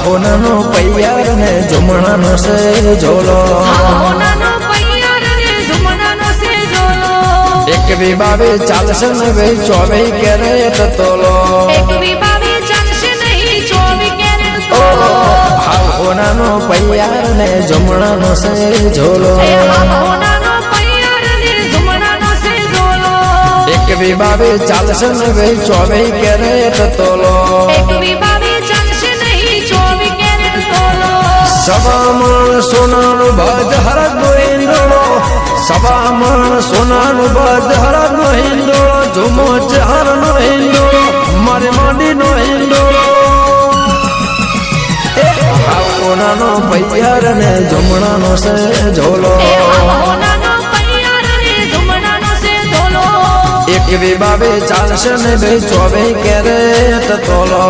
હોનાનો પૈયાર ને જમણાનો છે ઝોલો હોનાનો પૈયાર ને જમણાનો છે ઝોલો 21-22 ચાલશે ને ભાઈ 24 કેરેટ તોલો 21-22 ચાલશે નહીં 24 કેરેટ તોલો હોનાનો પૈયાર ને જમણાનો છે ઝોલો હોનાનો પૈયાર ને જમણાનો છે ઝોલો 21-22 ચાલશે ને ભાઈ 24 કેરેટ તોલો 21-22 ચાલશે નહીં 24 કેરેટ તોલો સવામણ સોનાનું ભજ હરદનો હિંદોળો સવામણ સોનાનું ભજ હરદનો હિંદોળો ઝુમો ચારનો હિંદોળો મારી માંડીનો હિંદોળો હોનાનો પૈયાર ને જમણાનો છે ઝોલો હોનાનો પૈયાર ને જમણાનો છે ઝોલો 21-22 ચાલશે ને ભાઈ 24 કેરેટ તોલો